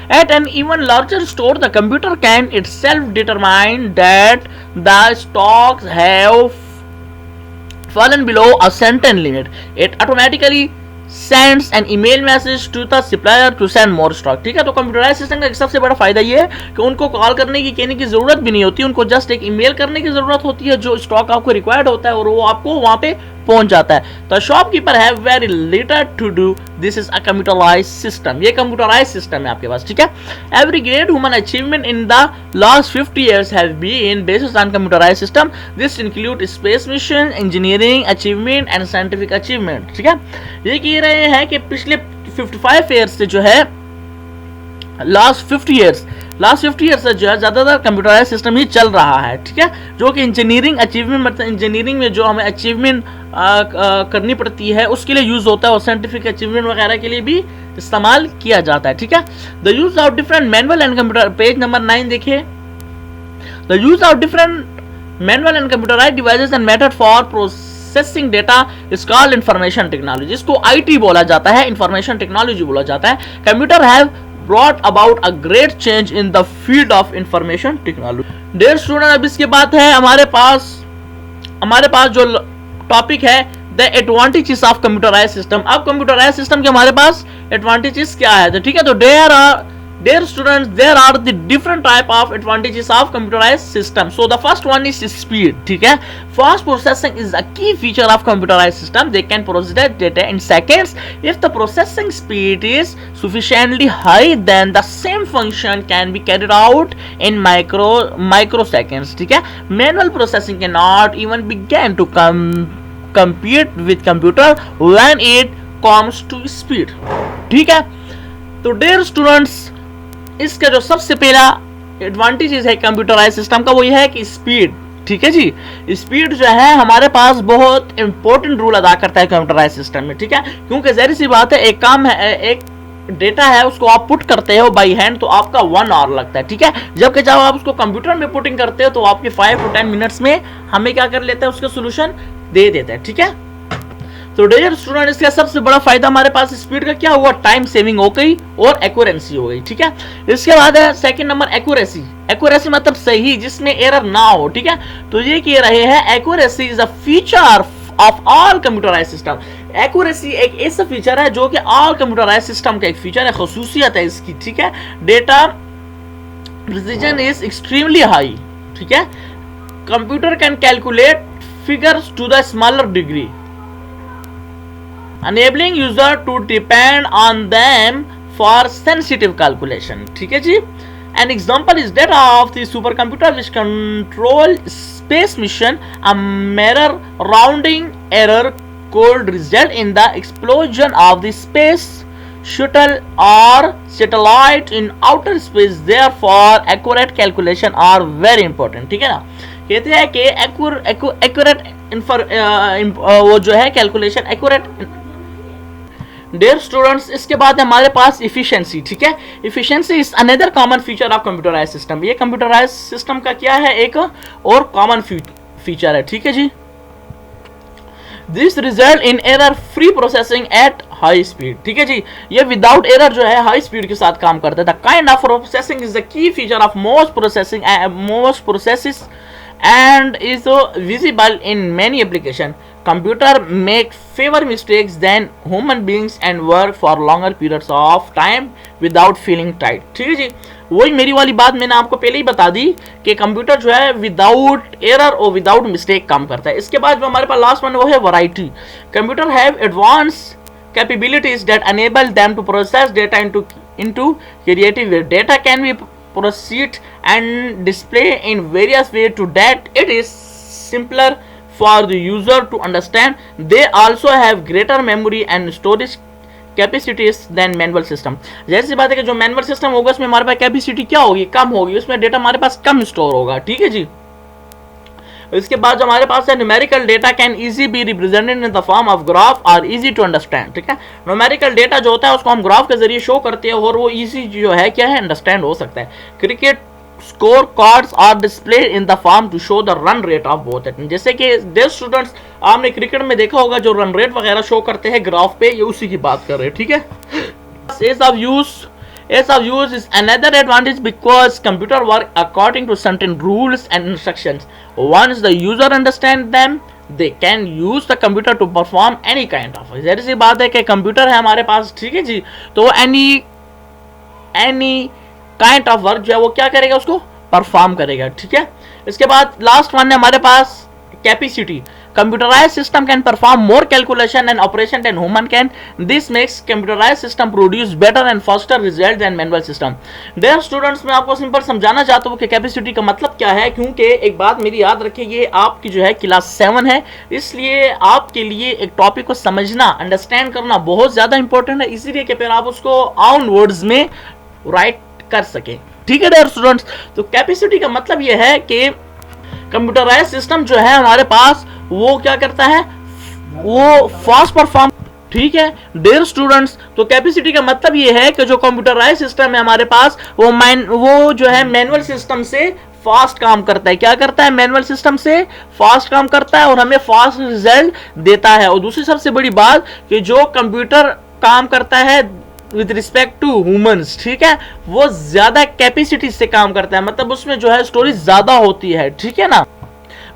At an even larger store, the computer can itself determine that the stocks have fallen below a certain limit. It automatically sends an email message to the supplier to send more stock. ठीक है, तो कंप्यूटराइज सिस्टम का सबसे बड़ा फायदा ये है कि उनको कॉल करने की, कहने की जरूरत भी नहीं होती, उनको जस्ट एक ईमेल करने की जरूरत होती है, जो स्टॉक आपको रिक्वायर्ड होता है, और वो आपको वहां पे पहुंच जाता है। तो shopkeeper have very little to do, this is a computerised system, ये कंप्यूटराइज्ड सिस्टम है आपके पास, ठीक है। Every great human achievement in the last 50 years have been based on computerized system, this include space mission, engineering achievement and scientific achievement, ठीक है। ये कह रहे हैं कि पिछले 55 years से जो है लास्ट 50 years से जो है ज्यादातर कंप्यूटराइज सिस्टम ही चल रहा है, ठीक है। जो कि इंजीनियरिंग अचीवमेंट, मतलब इंजीनियरिंग में जो हमें अचीवमेंट करनी पड़ती है उसके लिए यूज होता है, और साइंटिफिक अचीवमेंट वगैरह के लिए भी इस्तेमाल किया जाता है, ठीक है। The use of different manual and computer, page number 9 देखिए। The use of different manual and computerised devices and method for processing data is called information technology, इसको आईटी बोला जाता है, इंफॉर्मेशन टेक्नोलॉजी बोला जाता है। Computer have brought about a great change in the field of information technology. Dear student, अब इसके बाद है हमारे पास जो टॉपिक है the advantages of computerised system. अब कंप्यूटराइज्ड सिस्टम के हमारे पास एडवांटेजेस क्या है, तो ठीक है। तो dear students, there are the different type of advantages of computerized system. So the first one is speed, ठीक है। Fast processing is a key feature of computerized system. They can process data in seconds. If the processing speed is sufficiently high, then the same function can be carried out in microseconds, ठीक है। Manual processing cannot even begin to compete with computer when it comes to speed, ठीक है। तो dear students, इसका जो सबसे पहला एडवांटेज है कंप्यूटराइज सिस्टम का वो ये है कि स्पीड, ठीक है जी। स्पीड जो है हमारे पास बहुत इंपॉर्टेंट रोल अदा करता है कंप्यूटराइज सिस्टम में, ठीक है। क्योंकि जाहिर सी बात है, एक काम है, एक डेटा है, उसको आप पुट करते हो बाई हैंड तो आपका 1 hour लगता है, ठीक है। जबकि जब आप उसको कंप्यूटर में पुटिंग करते हो तो आपके 5 to 10 मिनट्स में हमें क्या कर लेता है, उसका सोल्यूशन दे देता है, ठीक है। तो डियर स्टूडेंट, इसका सबसे बड़ा फायदा हमारे पास स्पीड का क्या हुआ, टाइम सेविंग हो गई और एक्यूरेंसी हो गई, ठीक है। इसके बाद है सेकंड नंबर एक्यूरेसी मतलब सही, जिसमें एरर ना हो, ठीक है। तो ये कह रहे हैं accuracy is a feature of all computerised system. Accuracy एक ऐसा फीचर है जो कि ऑल कंप्यूटराइज्ड सिस्टम का एक फीचर है, खसूसियत है इसकी, ठीक है। Data precision is extremely high, ठीक है। Computer can calculate figures to the smaller degree, enabling user to depend on them for sensitive calculation, ठीक है जी। An example is that of the supercomputer which control space mission. A mere rounding error could result in the explosion of the space shuttle or satellite in outer space. Therefore, accurate calculation are very important, ठीक है ना। कहते हैं कि accurate वो जो है कैलकुलेशन एक्यूरेट। डियर स्टूडेंट्स, इसके बाद हमारे पास इफिशिएंसी, ठीक है। Efficiency is another common feature of computerise system. ये कंप्यूटराइज सिस्टम का क्या है, एक और कॉमन फीचर है, ठीक है जी। This result in error free processing at high speed, ठीक है जी। ये विदाउट एरर जो है हाई स्पीड के साथ काम करता है। The kind of processing is the key feature of most processes and is visible in many applications. Computer make fewer mistakes than human beings and work for longer periods of time without feeling tired, ठीक है जी। वही मेरी वाली बात मैंने आपको पहले ही बता दी कि कंप्यूटर जो है विदाउट एरर और विदाउट मिस्टेक काम करता है। इसके बाद जो हमारे पास लास्ट वन वो है variety. Computer have advance capabilities that enable them to process data into creative way. Data can be proceed and display in various ways to that it is simpler for the user to understand. They also have greater memory and storage capacities than manual system. जैसी बात है कि जो मैनुअल सिस्टम होगा उसमें हमारे पास कैपेसिटी क्या होगी, कम होगी, उसमें डेटा हमारे पास कम स्टोर होगा, ठीक है जी। इसके बाद जो हमारे पास है numerical data can easy be represented in the form of graph और इजी टू अंडरस्टैंड, ठीक है। न्यूमेरिकल डेटा जो होता है उसको हम ग्राफ के जरिए शो करते हैं और वो इजी जो है क्या है अंडरस्टैंड हो सकता है। Cricket score cards are display in the form to show the run rate of both it. जैसे कि डियर स्टूडेंट्स, आपने क्रिकेट में देखा होगा जो रन रेट वगैरह शो करते हैं ग्राफ पे, ये उसी की बात कर रहे हैं, ठीक है। Ease of use is another advantage because computer work according to certain rules and instructions. Once the user understands them, they can use the computer to perform any kind of work. जैसी बात है कि कंप्यूटर है हमारे पास, ठीक है जी, तो any kind of work जो है वो क्या करेगा, उसको परफॉर्म करेगा, ठीक है। इसके बाद लास्ट वन है हमारे पास capacity. computerized system can perform more calculation and operation than human can. This makes computerized system produce better and faster result than manual system. Dear students, मैं आपको सिंपल समझाना चाहता हूँ कि कैपेसिटी का मतलब क्या है, क्योंकि एक बात मेरी याद रखिए, ये आपकी जो है क्लास 7 है, इसलिए आपके लिए एक टॉपिक को समझना, अंडरस्टैंड करना बहुत ज्यादा इंपॉर्टेंट है, इसीलिए कि फिर आप उसको ऑन वर्ड्स में राइट कर सकें। ठीक है डियर स्टूडेंट्स, तो कैपेसिटी का मतलब ये है कि कंप्यूटराइज सिस्टम जो है हमारे पास वो क्या करता है, वो फास्ट परफॉर्म। ठीक है डियर स्टूडेंट्स, तो कैपेसिटी का मतलब ये है कि जो कंप्यूटराइज सिस्टम है हमारे पास वो जो है मैनुअल सिस्टम से फास्ट काम करता है। क्या करता है, मैनुअल सिस्टम से फास्ट काम करता है और हमें फास्ट रिजल्ट देता है। और दूसरी सबसे बड़ी बात कि जो कंप्यूटर काम करता है विद रिस्पेक्ट टू ह्यूमंस, ठीक है, वो ज्यादा कैपेसिटी से काम करता है, मतलब उसमें जो है स्टोरेज ज्यादा होती है। ठीक है ना,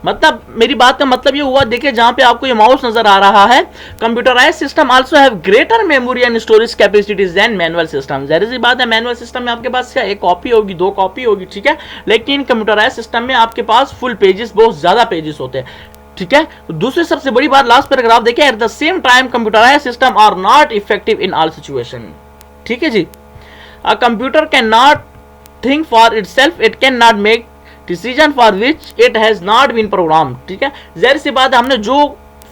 मतलब मेरी बात का मतलब ये हुआ, देखिए जहां पे आपको ये माउस नजर आ रहा है, computerize system also have greater memory and storage capacities than manual system. जाहिर सी बात है मैनुअल सिस्टम में आपके पास क्या एक कॉपी होगी, 2 कॉपी होगी, ठीक है, लेकिन कंप्यूटराइज सिस्टम में आपके पास फुल पेजेस, बहुत ज्यादा पेजेस होते हैं। ठीक है, दूसरी सबसे बड़ी बात, लास्ट पैराग्राफ देखिए, at the same time computerise system are not effective in all situation. ठीक है जी, a computer can not think for itself, it can not make decision for which it has not been program. ठीक है, जाहिर सी बात है हमने जो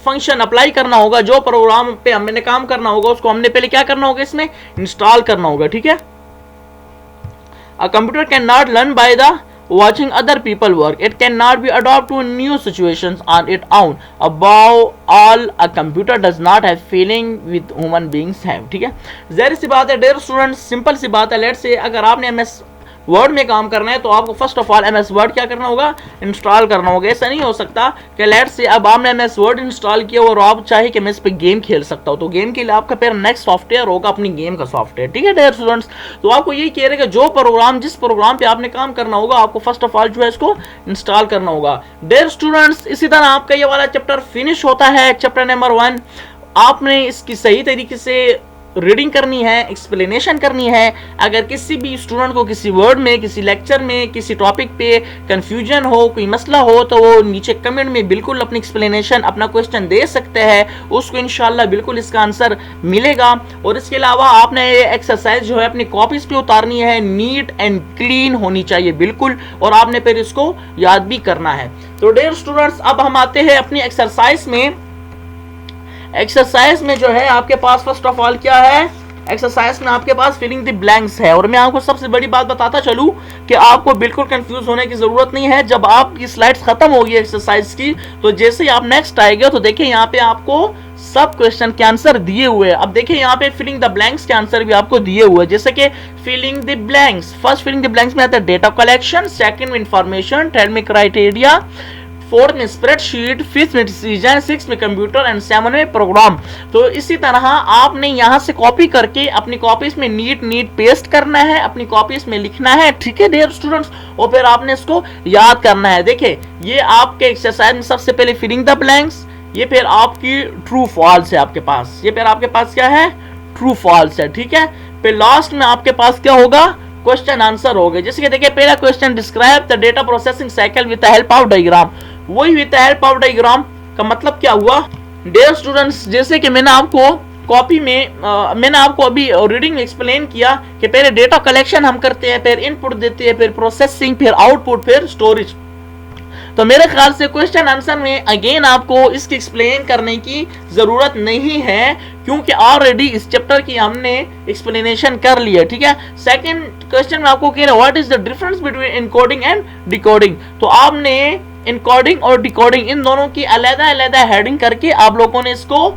फंक्शन अप्लाई करना होगा, जो प्रोग्राम पे हमने काम करना होगा, उसको हमने पहले क्या करना होगा, इसमें इंस्टॉल करना होगा। ठीक है, अ computer can not learn by the watching other people work, it cannot be adapted to new situations on its own. Above all, a computer does not have feeling with human beings have. ठीक है, जाहिर सी बात है डियर स्टूडेंट्स, सिंपल सी बात है, लेट्स से अगर आपने एमएस वर्ड में काम करना है तो आपको first of all MS word क्या करना होगा, इंस्टॉल करना होगा। ऐसा नहीं हो सकता कि लेट्स से अब आपने एमएस वर्ड इंस्टॉल किया और आप चाहे कि मैं इस पे गेम खेल सकता हूं, तो गेम के लिए आपका फिर नेक्स्ट सॉफ्टवेयर होगा अपनी गेम का सॉफ्टवेयर। ठीक है डियर स्टूडेंट्स, तो आपको यही कह रहे हैं कि जो प्रोग्राम, जिस प्रोग्राम पे आपने काम करना होगा, आपको फर्स्ट ऑफ ऑल जो है इसको इंस्टॉल करना होगा। डियर स्टूडेंट्स, इसी तरह आपका ये वाला चैप्टर फिनिश होता है, चैप्टर नंबर 1। आपने इसकी सही तरीके से रीडिंग करनी है, एक्सप्लेनेशन करनी है। अगर किसी भी स्टूडेंट को किसी वर्ड में, किसी लेक्चर में, किसी टॉपिक पे कंफ्यूजन हो, कोई मसला हो, तो वो नीचे कमेंट में बिल्कुल अपनी एक्सप्लेनेशन, अपना क्वेश्चन दे सकते हैं, उसको इंशाल्लाह बिल्कुल इसका आंसर मिलेगा। और इसके अलावा आपने ये एक्सरसाइज जो है अपनी कॉपीज पे उतारनी है, नीट एंड क्लीन होनी चाहिए बिल्कुल, और आपने फिर इसको याद भी करना है। तो डियर स्टूडेंट्स, अब हम आते हैं अपनी एक्सरसाइज में। एक्सरसाइज में जो है आपके पास फर्स्ट ऑफ ऑल क्या है, एक्सरसाइज में आपके पास फिलिंग द ब्लैंक्स है। और मैं आपको सबसे बड़ी बात बताता चलूं कि आपको बिल्कुल कंफ्यूज होने की जरूरत नहीं है। जब आपकी स्लाइड्स खत्म होगी एक्सरसाइज की, तो जैसे ही आप नेक्स्ट आएंगे तो देखिए यहाँ पे आपको सब क्वेश्चन के आंसर दिए हुए हैं। अब देखिए यहाँ पे फिलिंग द ब्लैंक्स के आंसर भी आपको दिए हुए हैं, जैसे कि filling the blanks, first filling the blanks में आता है डेटा कलेक्शन, सेकंड में इंफॉर्मेशन, थर्ड में क्राइटेरिया, 4th में स्प्रेडशीट, 5th में डिसीजन, 6th में कंप्यूटर एंड 7th में प्रोग्राम। तो इसी तरह आपने यहां से कॉपी करके अपनी कॉपीज में नीट पेस्ट करना है, अपनी कॉपीज में लिखना है। ठीक है डियर स्टूडेंट्स, और फिर आपने इसको याद करना है। देखिए ये आपके एक्सरसाइज में सबसे पहले फिलिंग द ब्लैंक्स, ये फिर आपकी ट्रू फॉल्स है आपके पास, ये फिर आपके पास क्या है, ट्रू फॉल्स है। ठीक है, फिर लास्ट में आपके पास क्या होगा, क्वेश्चन आंसर हो गए। जैसे कि देखिए पहला question, describe the data processing cycle with the help of diagram. वही with the help of diagram का मतलब क्या हुआ डियर स्टूडेंट्स, जैसे कि मैंने आपको कॉपी में मैंने आपको अभी रीडिंग में एक्सप्लेन किया कि पहले डेटा कलेक्शन हम करते हैं, फिर इनपुट देते हैं, फिर प्रोसेसिंग, फिर आउटपुट, फिर स्टोरेज। तो मेरे ख्याल से क्वेश्चन आंसर में अगेन आपको इसकी एक्सप्लेन करने की जरूरत नहीं है, क्योंकि ऑलरेडी इस चैप्टर की हमने एक्सप्लेनेशन कर ली है। ठीक है, सेकंड क्वेश्चन में आपको कह रहा है what is the difference between encoding and decoding. तो आपने एनकोडिंग और डिकोडिंग इन दोनों की अलग-अलग हेडिंग करके आप लोगों ने इसको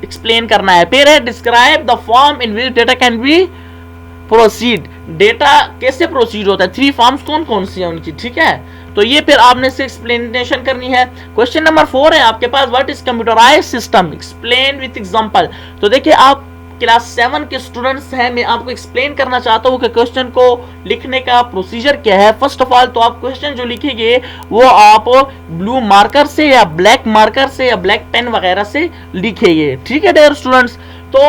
एक्सप्लेन करना है। फिर है describe the form in which data can be proceed, data कैसे प्रोसीड होता है, 3 फॉर्म्स कौन कौन सी है उनकी। ठीक है, तो ये फिर आपने से एक्सप्लेनेशन करनी है। क्वेश्चन नंबर 4 है आपके पास, what is computerised system, explain with example. तो देखिए आप क्लास 7 के स्टूडेंट्स हैं, मैं आपको एक्सप्लेन करना चाहता हूं कि क्वेश्चन को लिखने का प्रोसीजर क्या है। फर्स्ट ऑफ ऑल तो आप क्वेश्चन जो लिखेंगे वो आप ब्लू मार्कर से या ब्लैक मार्कर से या ब्लैक पेन वगैरह से लिखेंगे। ठीक है डियर स्टूडेंट्स, तो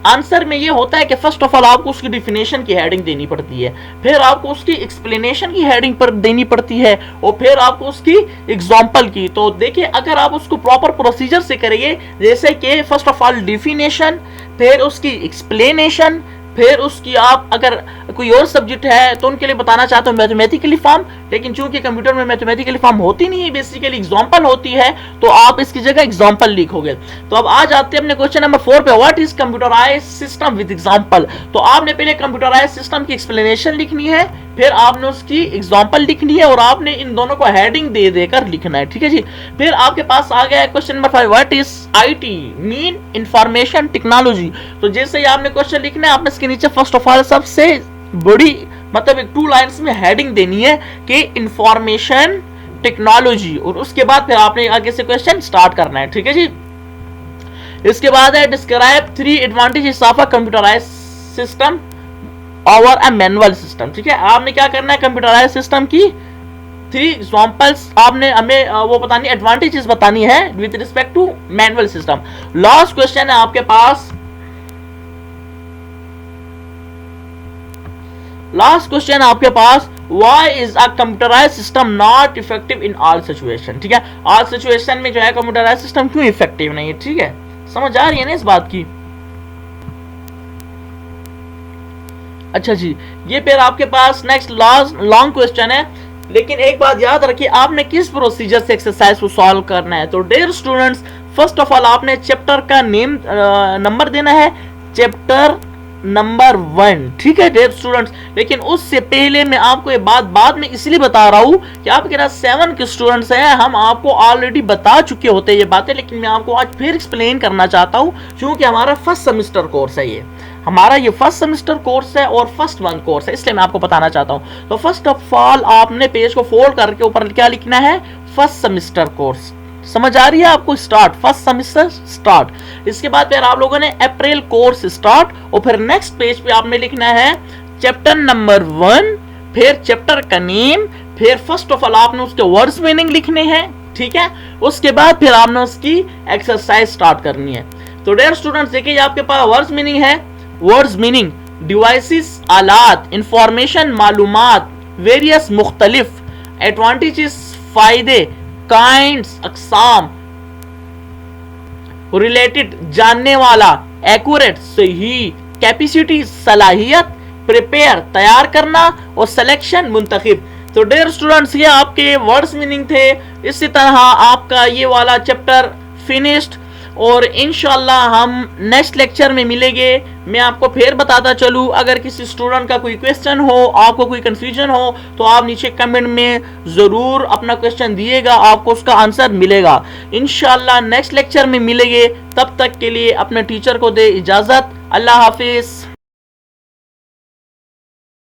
आंसर में ये होता है कि फर्स्ट ऑफ ऑल आपको उसकी डिफिनेशन की हेडिंग देनी पड़ती है, फिर आपको उसकी एक्सप्लेनेशन की हेडिंग पर देनी पड़ती है, और फिर आपको उसकी एग्जांपल की। तो देखिए अगर आप उसको प्रॉपर प्रोसीजर से करेंगे, जैसे कि फर्स्ट ऑफ ऑल डिफिनेशन, फिर उसकी एक्सप्लेनेशन, फिर उसकी आप अगर कोई और सब्जेक्ट है तो उनके लिए बताना चाहते हो मैथमेटिकली फॉर्म, लेकिन चूंकि कंप्यूटर में मैथमेटिकली फॉर्म होती नहीं है, बेसिकली एग्जांपल होती है, तो आप इसकी जगह एग्जांपल लिखोगे। तो अब आ जाते हैं अपने क्वेश्चन नंबर 4 पे, what is computerised system with example. तो आपने पहले कंप्यूटराइज्ड सिस्टम की एक्सप्लेनेशन लिखनी है, फिर आपने उसकी एग्जांपल लिखनी है, और आपने इन दोनों को हेडिंग दे देकर लिखना है, ठीक है जी। फिर आपके पास आ गया है question number 5, what is IT mean information technology. तो जैसे ही आपने क्वेश्चन लिखना है, आपने इसके नीचे फर्स्ट ऑफ ऑल सबसे बड़ी मतलब एक 2 लाइंस में हेडिंग देनी है कि इंफॉर्मेशन टेक्नोलॉजी, और उसके बाद फिर आपने आगे से क्वेश्चन स्टार्ट करना है, ठीक है जी। इसके बाद है describe 3 advantages of a computerised system over a manual system, ठीक है। आपने क्या करना है, कंप्यूटराइज्ड सिस्टम की 3 एग्जांपल्स आपने हमें वो बतानी, एडवांटेजेस बतानी है with respect to manual system. Last question है आपके पास, लास्ट क्वेश्चन आपके पास, why is a computerised system not effective in all situation, ठीक है। ऑल सिचुएशन में जो है कंप्यूटराइज्ड सिस्टम क्यों इफेक्टिव नहीं है, ठीक है। समझ आ रही है ना इस बात की। अच्छा जी, ये फिर आपके पास नेक्स्ट लॉन्ग क्वेश्चन है, लेकिन एक बात याद रखिए, आपने किस प्रोसीजर से एक्सरसाइज को सॉल्व करना है। तो dear students, first of all आपने चैप्टर का नेम नंबर देना है, चैप्टर नंबर 1, ठीक है डियर स्टूडेंट्स। लेकिन उससे पहले मैं आपको ये बात बाद में इसलिए बता रहा हूं कि आपके पास 7 के स्टूडेंट्स हैं, हम आपको ऑलरेडी बता चुके होते हैं ये बातें, लेकिन मैं आपको आज फिर एक्सप्लेन करना चाहता हूं, क्योंकि हमारा फर्स्ट सेमेस्टर कोर्स है ये, हमारा ये फर्स्ट सेमेस्टर कोर्स है और फर्स्ट मंथ कोर्स है, इसलिए मैं आपको बताना चाहता हूं। तो फर्स्ट ऑफ ऑल आपने पेज को फोल्ड करके ऊपर क्या लिखना है, फर्स्ट सेमेस्टर कोर्स। समझ आ रही है आपको, स्टार्ट, फर्स्ट सेमेस्टर स्टार्ट। इसके बाद फिर आप लोगों ने अप्रैल कोर्स स्टार्ट, और फिर नेक्स्ट पेज पे आपने लिखना है चैप्टर नंबर 1, फिर चैप्टर का नेम, फिर फर्स्ट ऑफ ऑल आपने उसके वर्ड्स मीनिंग लिखने हैं, ठीक है। उसके बाद फिर आपने उसकी एक्सरसाइज स्टार्ट करनी है। तो डियर स्टूडेंट्स देखिए, आपके पास वर्ड्स मीनिंग है, वर्ड्स मीनिंग डिवाइसेस आलात, इंफॉर्मेशन मालूमात, वेरियस मुख्तलिफ, एडवांटेजेस फायदे, काइंड्स अकसाम, रिलेटेड जानने वाला, एक्यूरेट सही, कैपेसिटी सलाहियत, प्रिपेयर तैयार करना, और सिलेक्शन मुंतखब। तो डियर स्टूडेंट्स ये आपके वर्ड्स मीनिंग थे। इसी तरह आपका ये वाला चैप्टर फिनिश्ड, और इंशाल्लाह हम नेक्स्ट लेक्चर में मिलेंगे। मैं आपको फिर बताता चलूँ, अगर किसी स्टूडेंट का कोई क्वेश्चन हो, आपको कोई कंफ्यूजन हो, तो आप नीचे कमेंट में ज़रूर अपना क्वेश्चन दिएगा, आपको उसका आंसर मिलेगा। इंशाल्लाह नेक्स्ट लेक्चर में मिलेंगे, तब तक के लिए अपने टीचर को दे इजाज़त। अल्लाह हाफिज़।